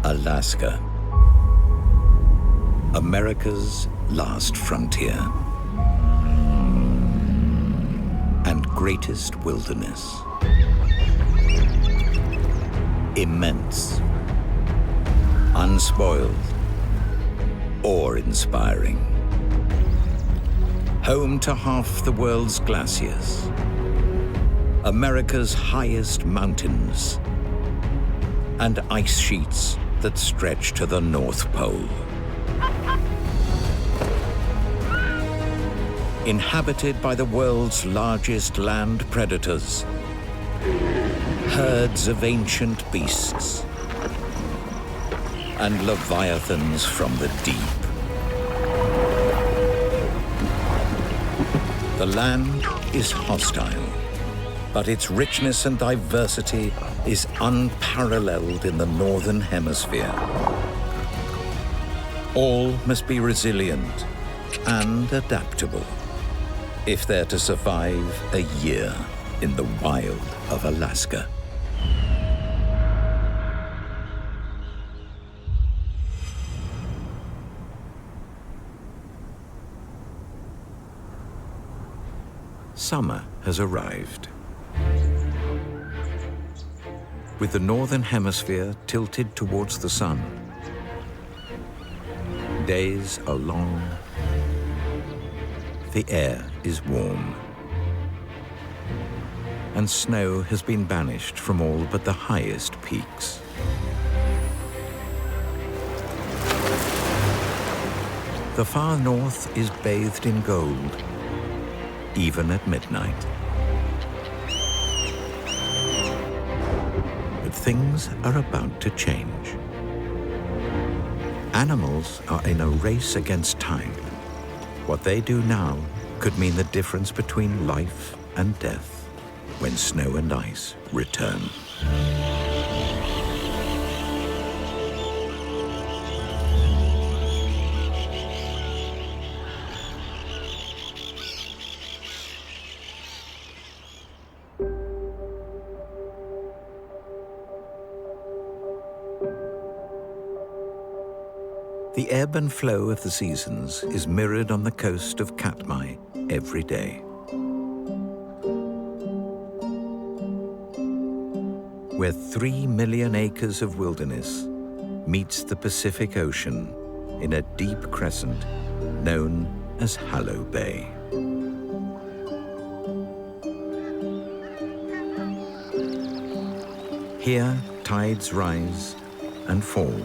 Alaska, America's last frontier and greatest wilderness. Immense, unspoiled, awe-inspiring. Home to half the world's glaciers, America's highest mountains, and ice sheets that stretch to the North Pole. Inhabited by the world's largest land predators, herds of ancient beasts, and leviathans from the deep. The land is hostile, but its richness and diversity is unparalleled in the Northern Hemisphere. All must be resilient and adaptable if they're to survive a year in the wild of Alaska. Summer has arrived. With the Northern Hemisphere tilted towards the sun, days are long, the air is warm, and snow has been banished from all but the highest peaks. The far north is bathed in gold, even at midnight. But things are about to change. Animals are in a race against time. What they do now could mean the difference between life and death when snow and ice return. The ebb and flow of the seasons is mirrored on the coast of Katmai every day. Where 3 million acres of wilderness meets the Pacific Ocean in a deep crescent known as Hallow Bay. Here, tides rise and fall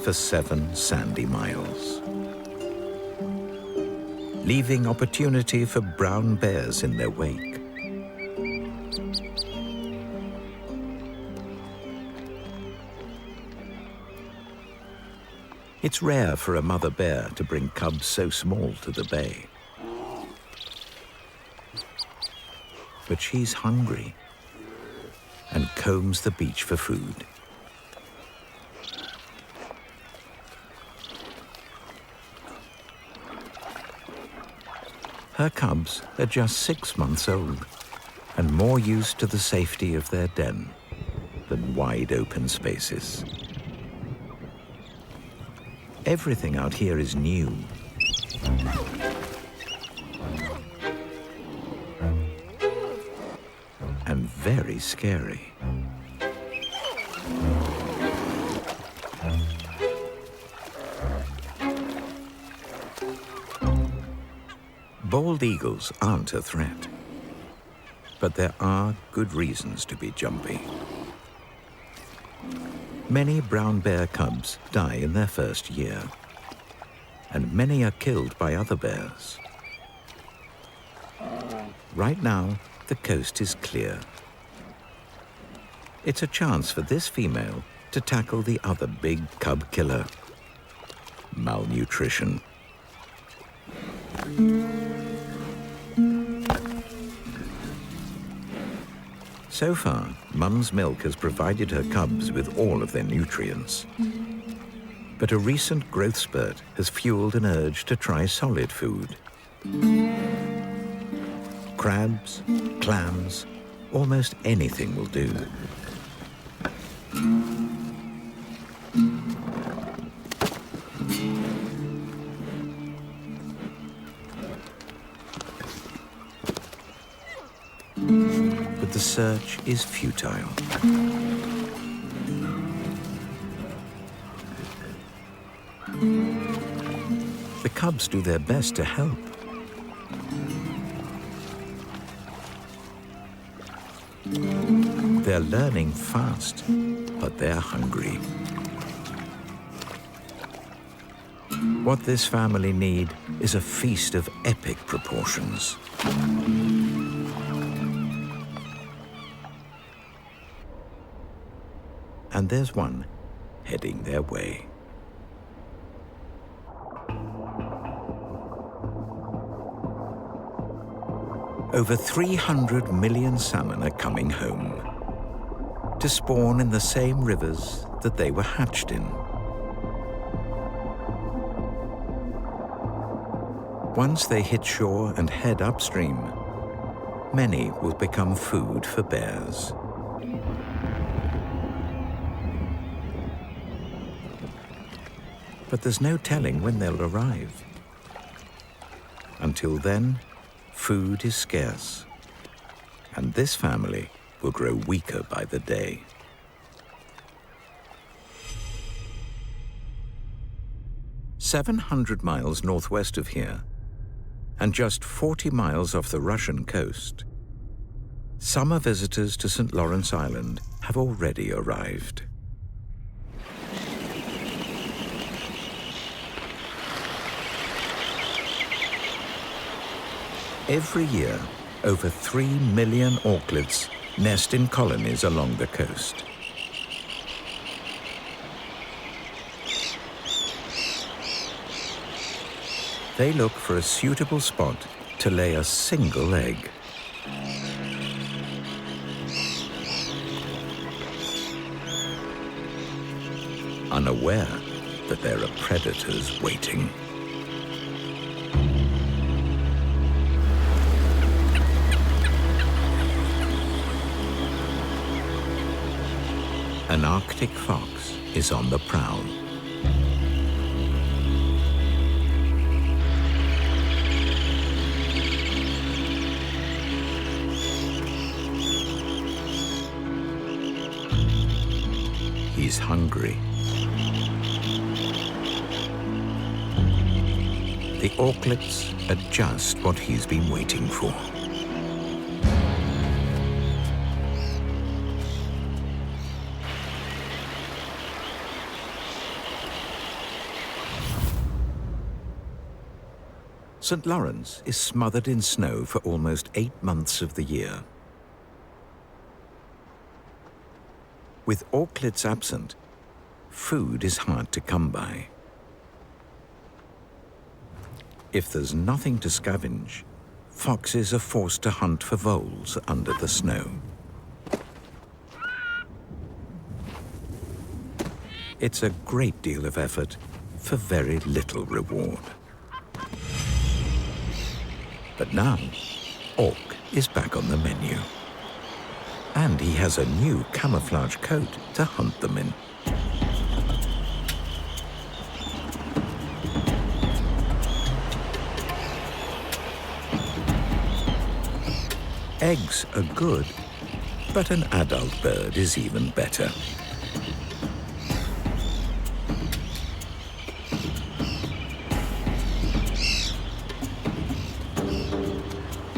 for 7 sandy miles, leaving opportunity for brown bears in their wake. It's rare for a mother bear to bring cubs so small to the bay. But she's hungry and combs the beach for food. Her cubs are just 6 months old and more used to the safety of their den than wide open spaces. Everything out here is new. And very scary. Bald eagles aren't a threat, but there are good reasons to be jumpy. Many brown bear cubs die in their first year, and many are killed by other bears. Right now, the coast is clear. It's a chance for this female to tackle the other big cub killer, malnutrition. So far, Mum's milk has provided her cubs with all of their nutrients. But a recent growth spurt has fueled an urge to try solid food. Crabs, clams, almost anything will do. search is futile. The cubs do their best to help. They're learning fast, but they're hungry. What this family need is a feast of epic proportions. And there's one heading their way. Over 300 million salmon are coming home to spawn in the same rivers that they were hatched in. Once they hit shore and head upstream, many will become food for bears. But there's no telling when they'll arrive. Until then, food is scarce, and this family will grow weaker by the day. "700 miles northwest of here, and just 40 miles off the Russian coast, summer visitors to St. Lawrence Island have already arrived. Every year, over 3 million auklets nest in colonies along the coast. They look for a suitable spot to lay a single egg. Unaware that there are predators waiting. An Arctic fox is on the prowl. He's hungry. The auklets are just what he's been waiting for. St. Lawrence is smothered in snow for almost 8 months of the year. With auklets absent, food is hard to come by. If there's nothing to scavenge, foxes are forced to hunt for voles under the snow. It's a great deal of effort for very little reward. But now, auk is back on the menu. And he has a new camouflage coat to hunt them in. Eggs are good, but an adult bird is even better.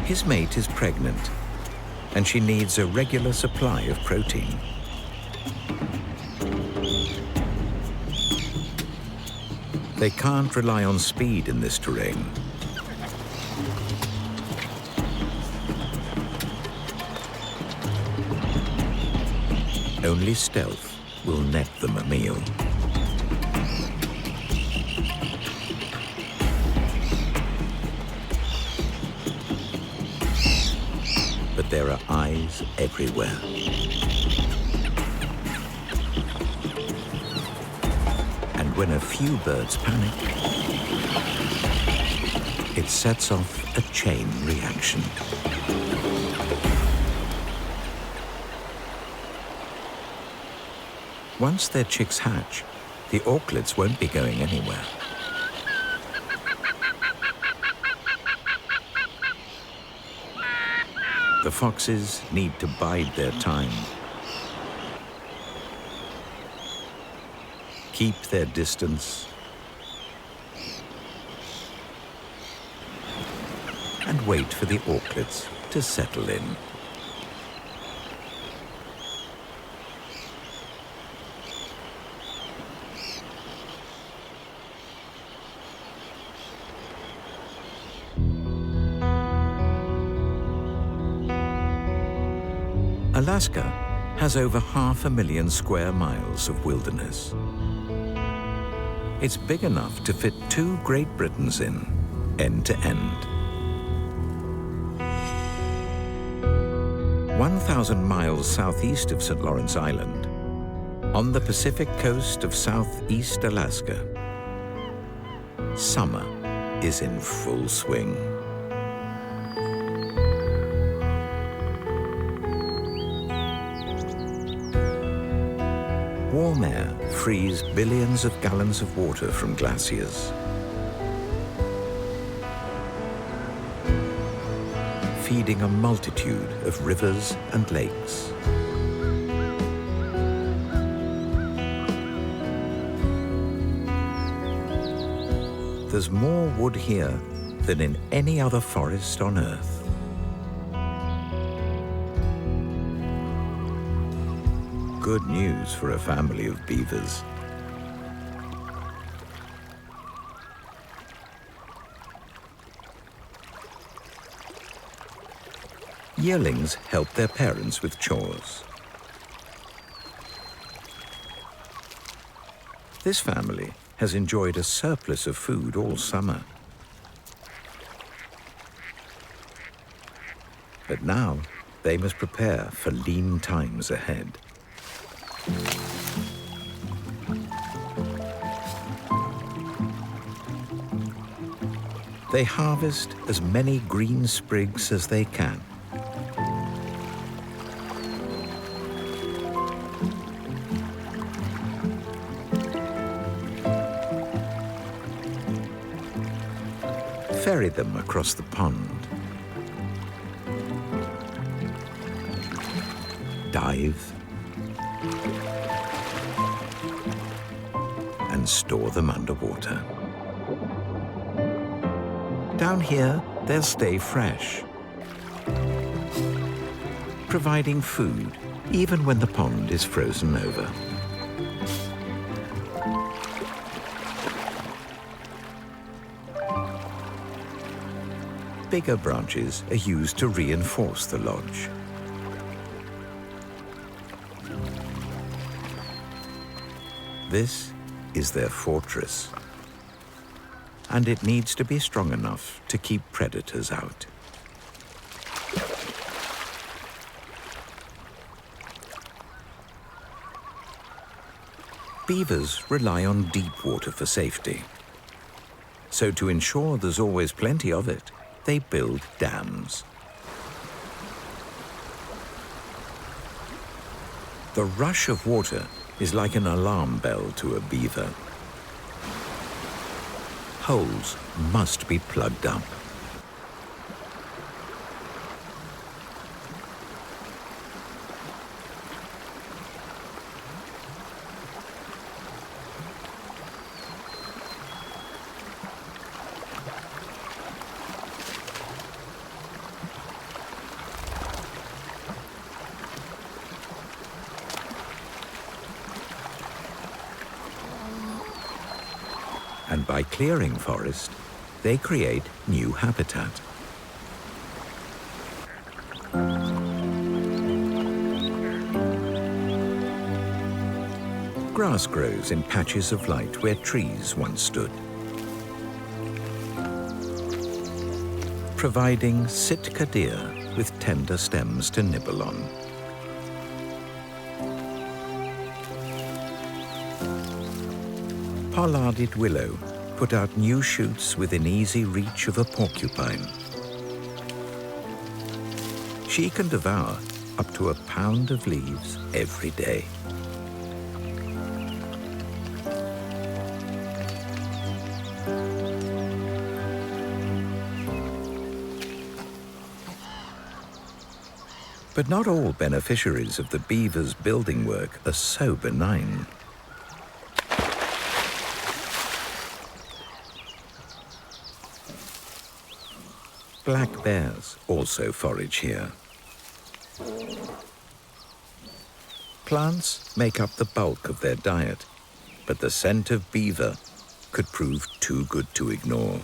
His mate is pregnant, and she needs a regular supply of protein. They can't rely on speed in this terrain. Only stealth will net them a meal. But there are eyes everywhere. And when a few birds panic, it sets off a chain reaction. Once their chicks hatch, the auklets won't be going anywhere. The foxes need to bide their time, keep their distance, and wait for the auklets to settle in. Alaska has over 500,000 square miles of wilderness. It's big enough to fit 2 Great Britons in, end to end. 1,000 miles southeast of St. Lawrence Island, on the Pacific coast of southeast Alaska, summer is in full swing. Warm air frees billions of gallons of water from glaciers, feeding a multitude of rivers and lakes. There's more wood here than in any other forest on Earth. Good news for a family of beavers. Yearlings help their parents with chores. This family has enjoyed a surplus of food all summer. But now they must prepare for lean times ahead. They harvest as many green sprigs as they can. Ferry them across the pond. Dive. And store them underwater. Down here, they'll stay fresh, providing food even when the pond is frozen over. Bigger branches are used to reinforce the lodge. This is their fortress, and it needs to be strong enough to keep predators out. Beavers rely on deep water for safety. So to ensure there's always plenty of it, they build dams. The rush of water is like an alarm bell to a beaver. Holes must be plugged up. And by clearing forest, they create new habitat. Grass grows in patches of light where trees once stood, providing Sitka deer with tender stems to nibble on. Pollarded willow put out new shoots within easy reach of a porcupine. She can devour up to a pound of leaves every day. But not all beneficiaries of the beaver's building work are so benign. Black bears also forage here. Plants make up the bulk of their diet, but the scent of beaver could prove too good to ignore.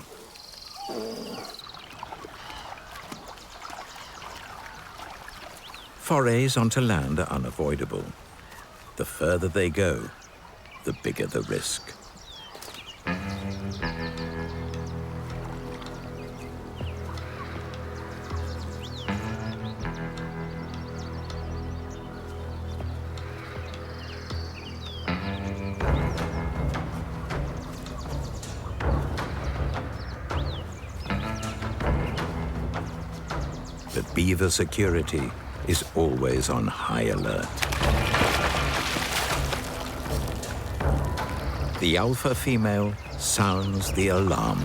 Forays onto land are unavoidable. The further they go, the bigger the risk. But beaver security is always on high alert. The alpha female sounds the alarm.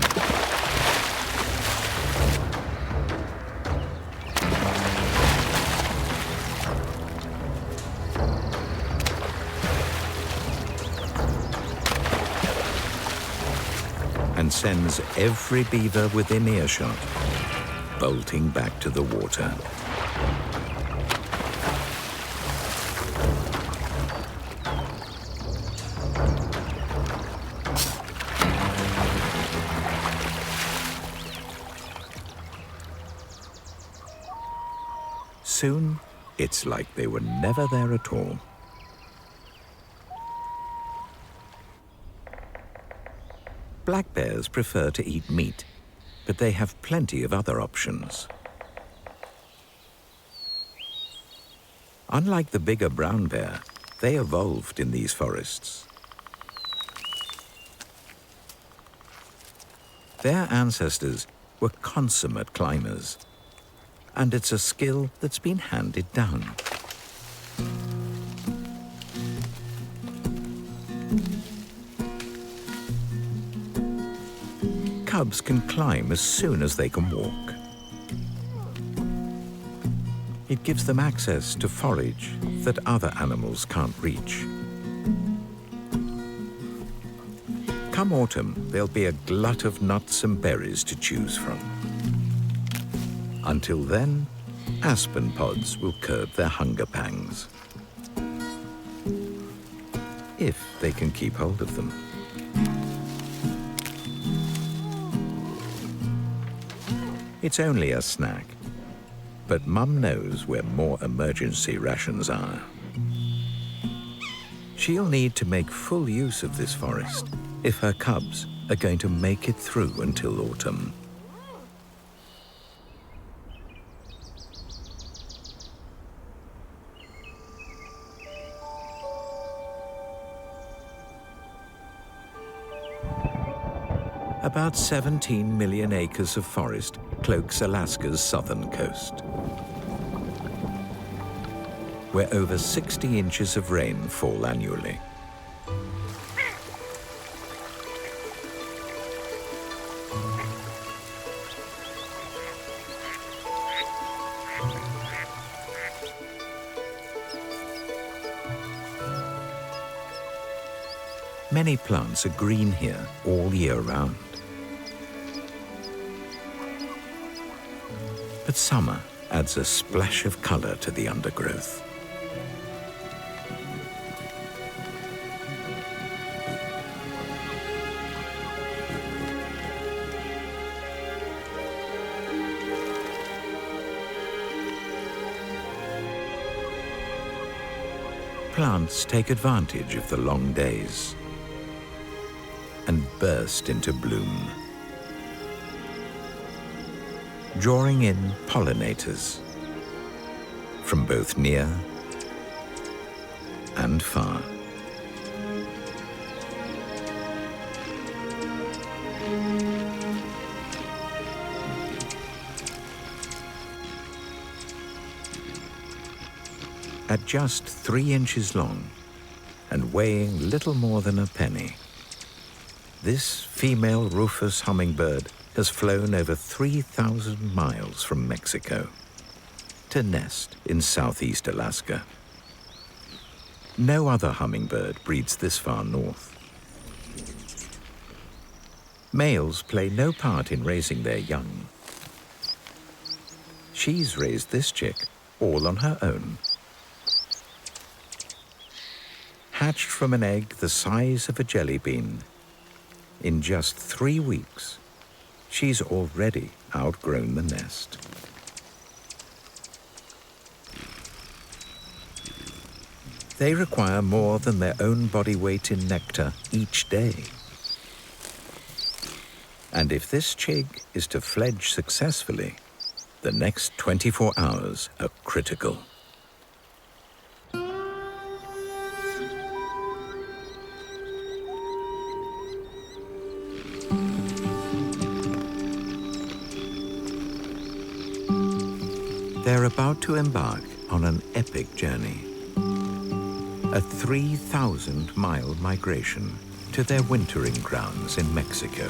And sends every beaver within earshot bolting back to the water. Soon, it's like they were never there at all. Black bears prefer to eat meat, but they have plenty of other options. Unlike the bigger brown bear, they evolved in these forests. Their ancestors were consummate climbers, and it's a skill that's been handed down. Cubs can climb as soon as they can walk. It gives them access to forage that other animals can't reach. Come autumn, there'll be a glut of nuts and berries to choose from. Until then, aspen pods will curb their hunger pangs. If they can keep hold of them. It's only a snack, but Mum knows where more emergency rations are. She'll need to make full use of this forest if her cubs are going to make it through until autumn. About 17 million acres of forest cloaks Alaska's southern coast, where over 60 inches of rain fall annually. Many plants are green here all year round. But summer adds a splash of color to the undergrowth. Plants take advantage of the long days and burst into bloom, drawing in pollinators from both near and far. At just 3 inches long and weighing little more than a penny, this female rufous hummingbird has flown over 3,000 miles from Mexico to nest in southeast Alaska. No other hummingbird breeds this far north. Males play no part in raising their young. She's raised this chick all on her own. Hatched from an egg the size of a jelly bean, in just 3 weeks, she's already outgrown the nest. They require more than their own body weight in nectar each day. And if this chig is to fledge successfully, the next 24 hours are critical. They're about to embark on an epic journey, a 3,000-mile migration to their wintering grounds in Mexico.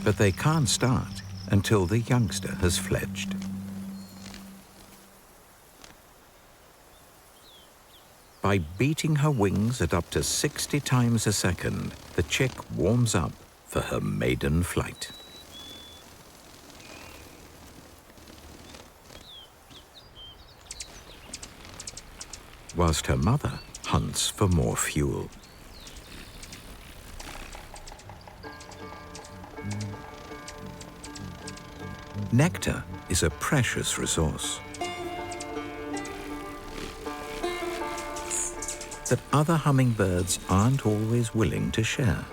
But they can't start until the youngster has fledged. By beating her wings at up to 60 times a second, the chick warms up for her maiden flight. Whilst her mother hunts for more fuel. Nectar is a precious resource that other hummingbirds aren't always willing to share.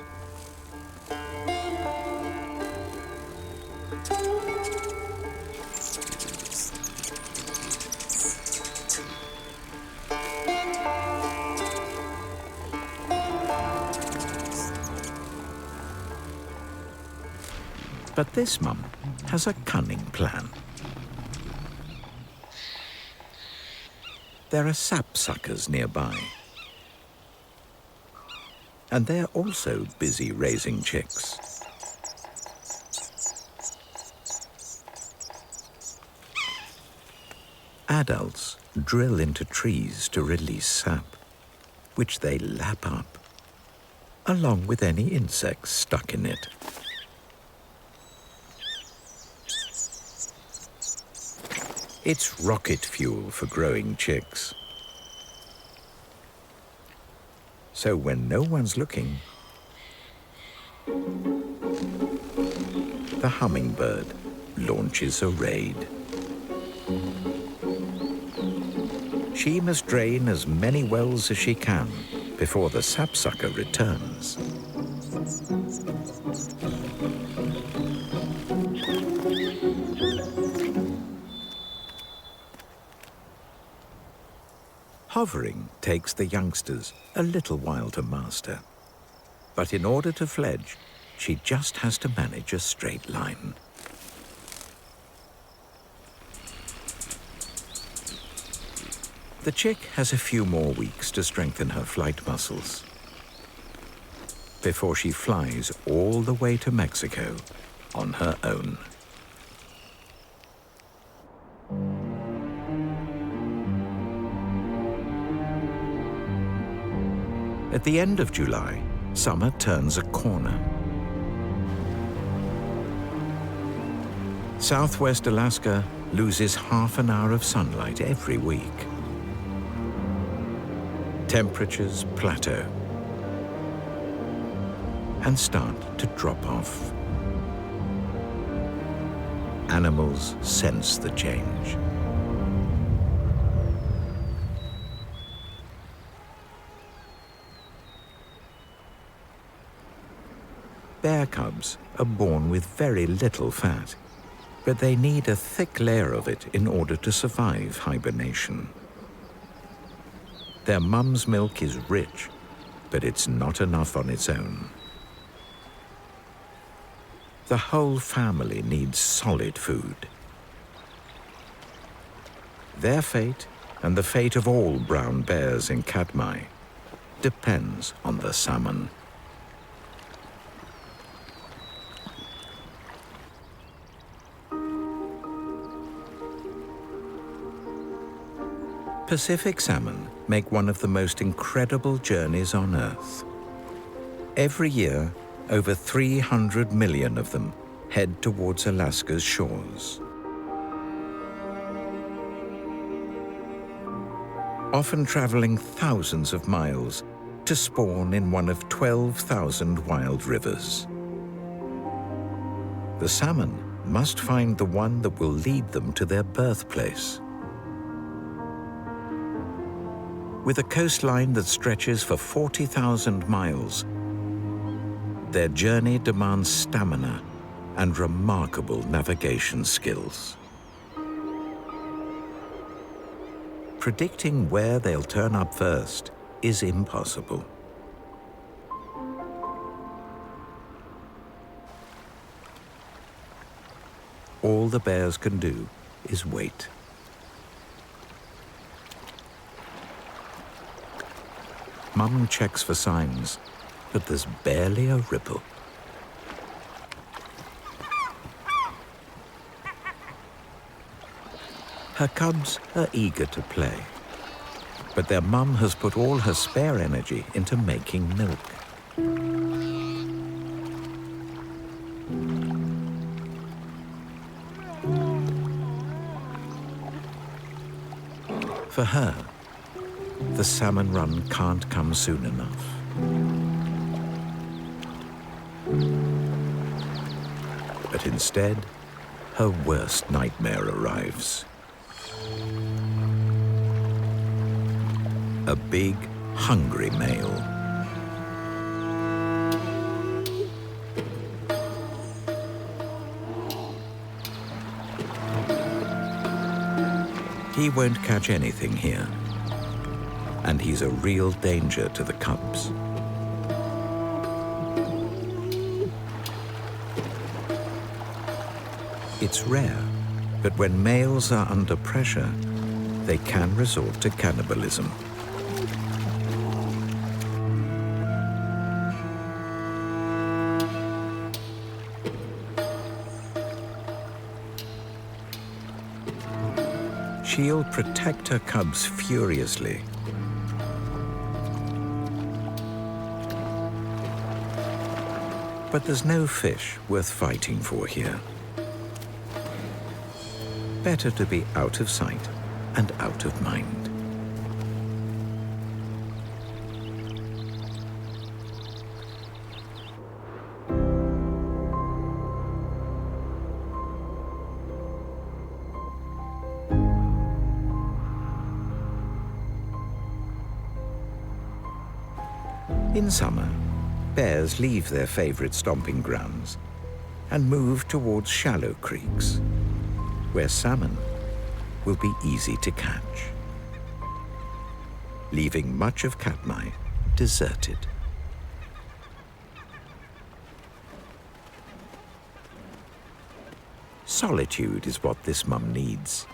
But this mum has a cunning plan. There are sapsuckers nearby, and they're also busy raising chicks. Adults drill into trees to release sap, which they lap up, along with any insects stuck in it. It's rocket fuel for growing chicks. So when no one's looking, the hummingbird launches a raid. She must drain as many wells as she can before the sapsucker returns. Hovering takes the youngsters a little while to master. But in order to fledge, she just has to manage a straight line. The chick has a few more weeks to strengthen her flight muscles before she flies all the way to Mexico on her own. At the end of July, summer turns a corner. Southwest Alaska loses half an hour of sunlight every week. Temperatures plateau and start to drop off. Animals sense the change. Bear cubs are born with very little fat, but they need a thick layer of it in order to survive hibernation. Their mum's milk is rich, but it's not enough on its own. The whole family needs solid food. Their fate, and the fate of all brown bears in Katmai, depends on the salmon. Pacific salmon make one of the most incredible journeys on Earth. Every year, over 300 million of them head towards Alaska's shores. Often traveling thousands of miles to spawn in one of 12,000 wild rivers. The salmon must find the one that will lead them to their birthplace. With a coastline that stretches for 40,000 miles, their journey demands stamina and remarkable navigation skills. Predicting where they'll turn up first is impossible. All the bears can do is wait. Mum checks for signs, but there's barely a ripple. Her cubs are eager to play, but their mum has put all her spare energy into making milk. For her, the salmon run can't come soon enough. But instead, her worst nightmare arrives. A big, hungry male. He won't catch anything here, and he's a real danger to the cubs. It's rare, but when males are under pressure, they can resort to cannibalism. She'll protect her cubs furiously. But there's no fish worth fighting for here. Better to be out of sight and out of mind. In summer, bears leave their favorite stomping grounds and move towards shallow creeks, where salmon will be easy to catch, leaving much of Katmai deserted. Solitude is what this mum needs.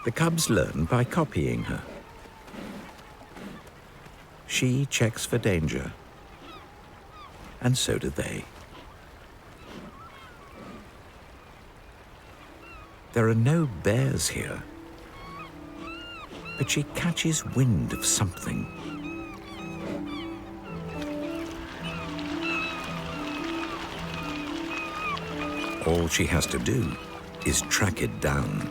The cubs learn by copying her. She checks for danger, and so do they. There are no bears here, but she catches wind of something. All she has to do is track it down.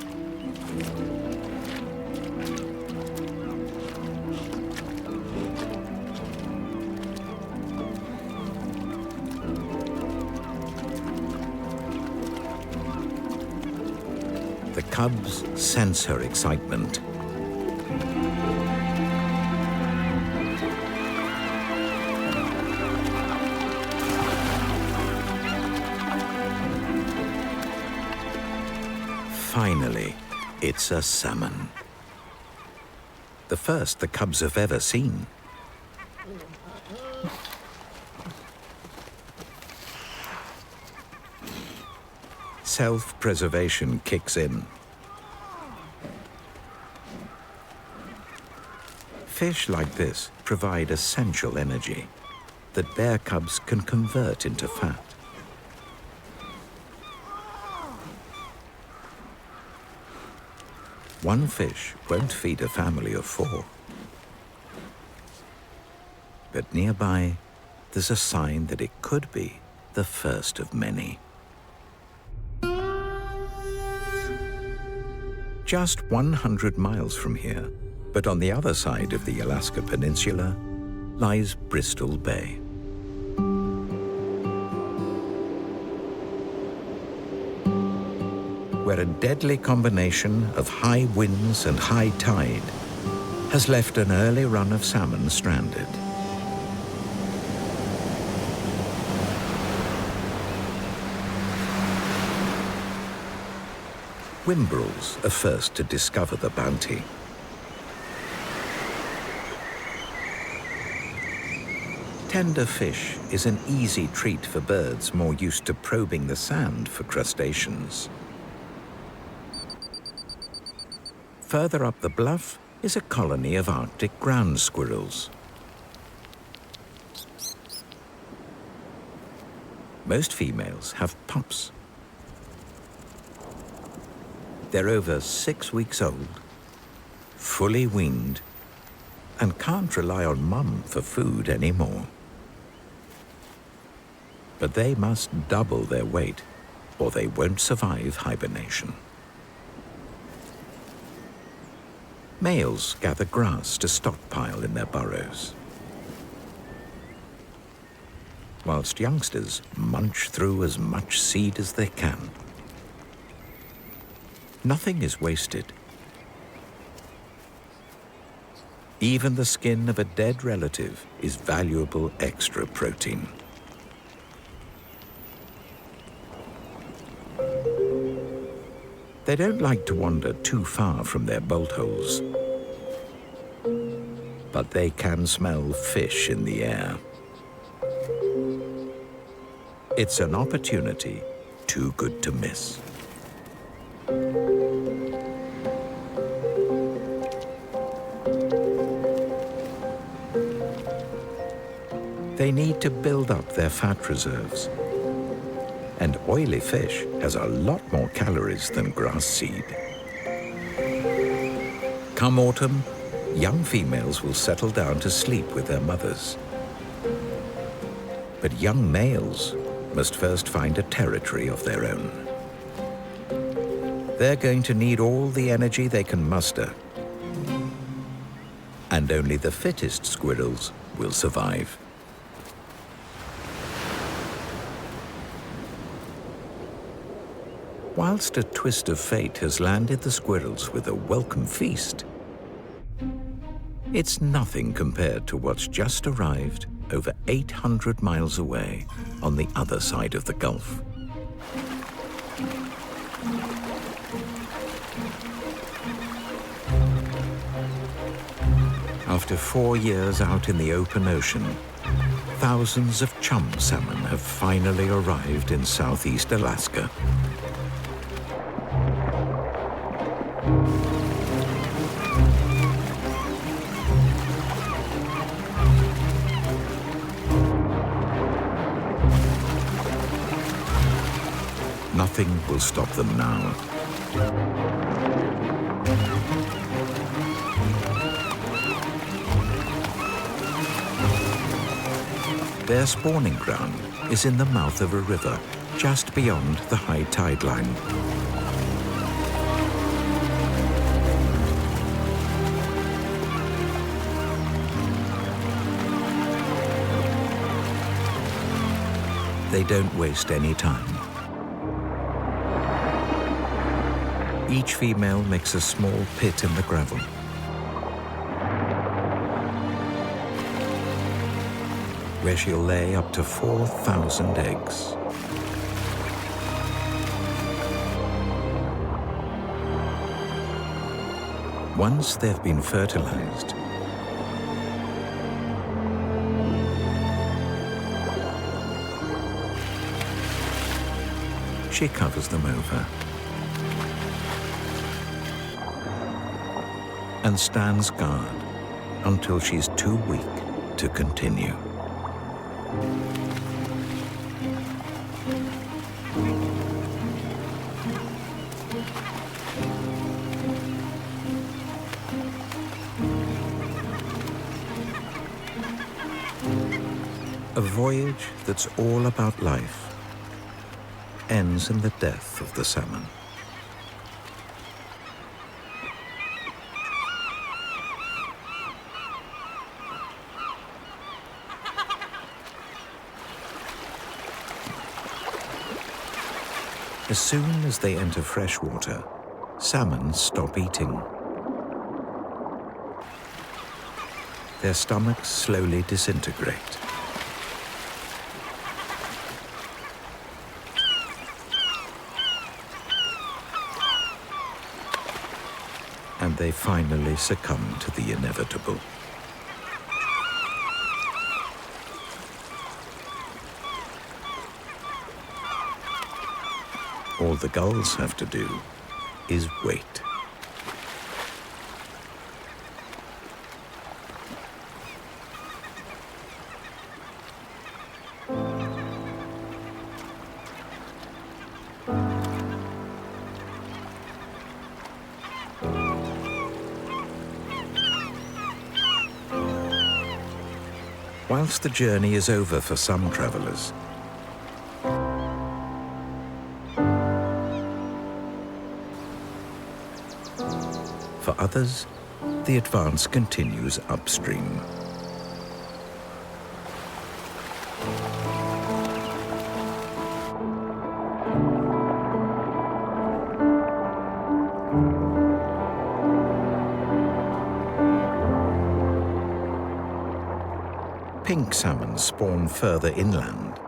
The cubs sense her excitement. Finally, it's a salmon. The first the cubs have ever seen. Self-preservation kicks in. Fish like this provide essential energy that bear cubs can convert into fat. One fish won't feed a family of 4. But nearby, there's a sign that it could be the first of many. Just 100 miles from here, but on the other side of the Alaska Peninsula, lies Bristol Bay. Where a deadly combination of high winds and high tide has left an early run of salmon stranded. Whimbrels are first to discover the bounty. Tender fish is an easy treat for birds more used to probing the sand for crustaceans. Further up the bluff is a colony of Arctic ground squirrels. Most females have pups. They're over 6 weeks old, fully weaned, and can't rely on mum for food anymore. But they must double their weight, or they won't survive hibernation. Males gather grass to stockpile in their burrows, whilst youngsters munch through as much seed as they can. Nothing is wasted. Even the skin of a dead relative is valuable extra protein. They don't like to wander too far from their bolt holes, but they can smell fish in the air. It's an opportunity too good to miss. They need to build up their fat reserves. And oily fish has a lot more calories than grass seed. Come autumn, young females will settle down to sleep with their mothers. But young males must first find a territory of their own. They're going to need all the energy they can muster. And only the fittest squirrels will survive. Whilst a twist of fate has landed the squirrels with a welcome feast, it's nothing compared to what's just arrived over 800 miles away on the other side of the Gulf. After 4 years out in the open ocean, thousands of chum salmon have finally arrived in southeast Alaska. Nothing will stop them now. Their spawning ground is in the mouth of a river, just beyond the high tide line. They don't waste any time. Each female makes a small pit in the gravel. Where she'll lay up to 4,000 eggs. Once they've been fertilized, she covers them over and stands guard until she's too weak to continue. A voyage that's all about life ends in the death of the salmon. As soon as they enter fresh water, salmon stop eating. Their stomachs slowly disintegrate. And they finally succumb to the inevitable. All the gulls have to do is wait. Whilst the journey is over for some travelers, for others, the advance continues upstream. Pink salmon spawn further inland,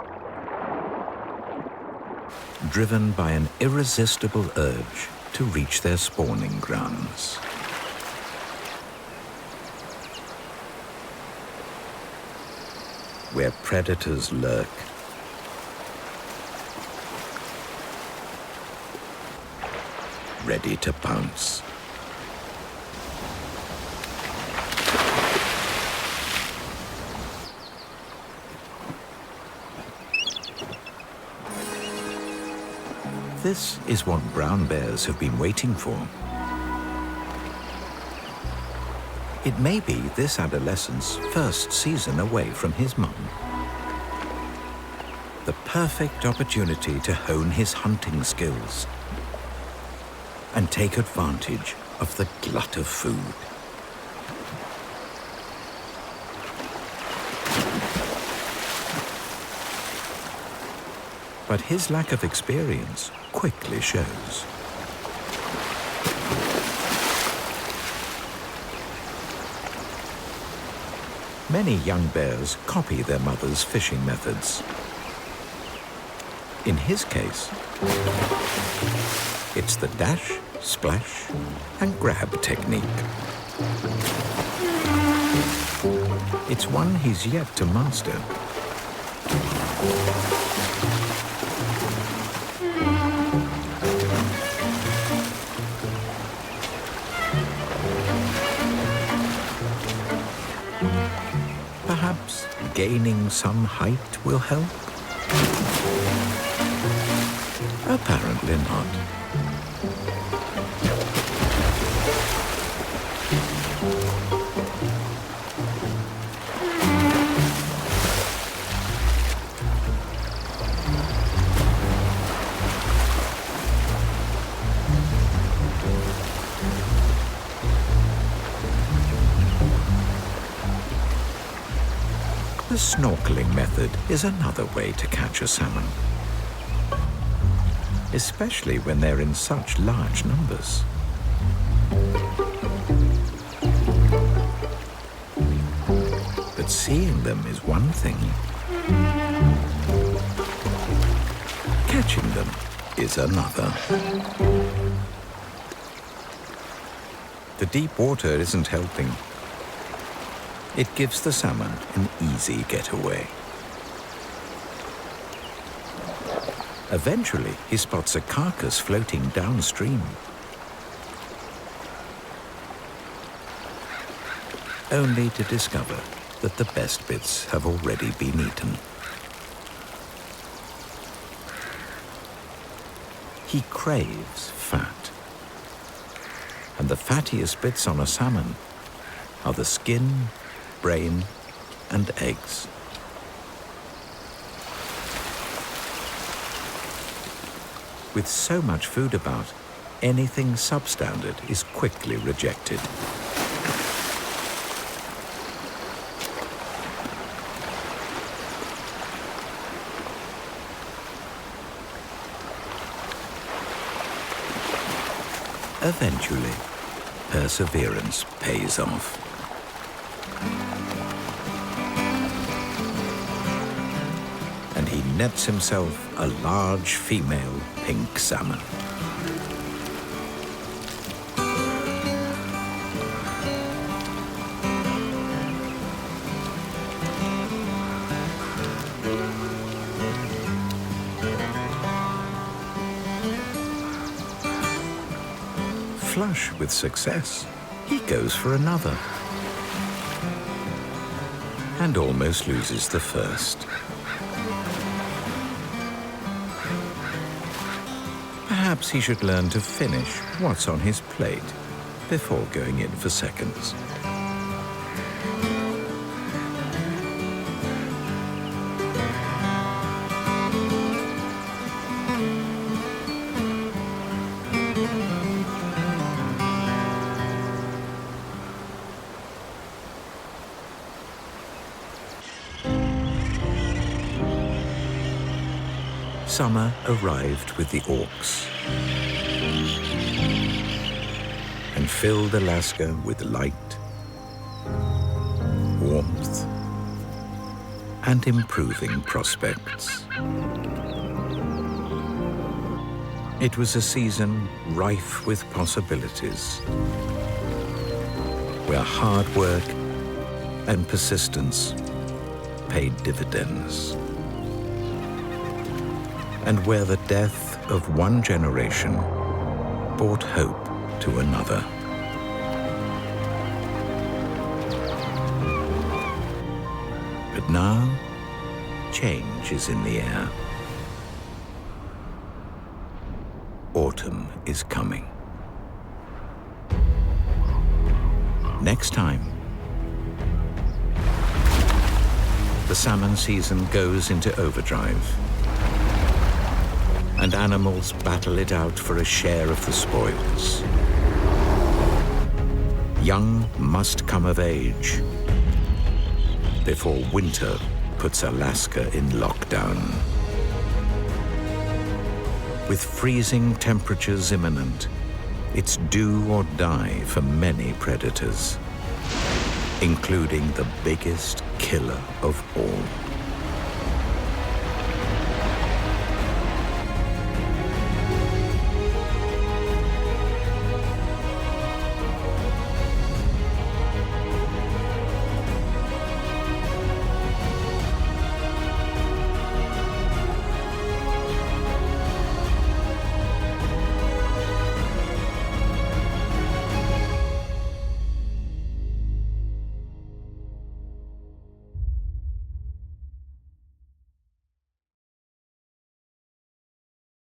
driven by an irresistible urge to reach their spawning grounds. Where predators lurk, ready to pounce. This is what brown bears have been waiting for. It may be this adolescent's first season away from his mum. The perfect opportunity to hone his hunting skills and take advantage of the glut of food. But his lack of experience quickly shows. Many young bears copy their mother's fishing methods. In his case, it's the dash, splash, and grab technique. It's one he's yet to master. Perhaps gaining some height will help? Apparently not. The snorkeling method is another way to catch a salmon, especially when they're in such large numbers. But seeing them is one thing. Catching them is another. The deep water isn't helping. It gives the salmon an easy getaway. Eventually, he spots a carcass floating downstream. Only to discover that the best bits have already been eaten. He craves fat. And the fattiest bits on a salmon are the skin, brain, and eggs. With so much food about, anything substandard is quickly rejected. Eventually, perseverance pays off. And he nets himself a large female pink salmon. Flush with success, he goes for another and almost loses the first. Perhaps he should learn to finish what's on his plate before going in for seconds. Summer arrived with the orcs and filled Alaska with light, warmth, and improving prospects. It was a season rife with possibilities, where hard work and persistence paid dividends, and where the death of one generation brought hope to another. But now, change is in the air. Autumn is coming. Next time, the salmon season goes into overdrive, and animals battle it out for a share of the spoils. Young must come of age before winter puts Alaska in lockdown. With freezing temperatures imminent, it's do or die for many predators, including the biggest killer of all.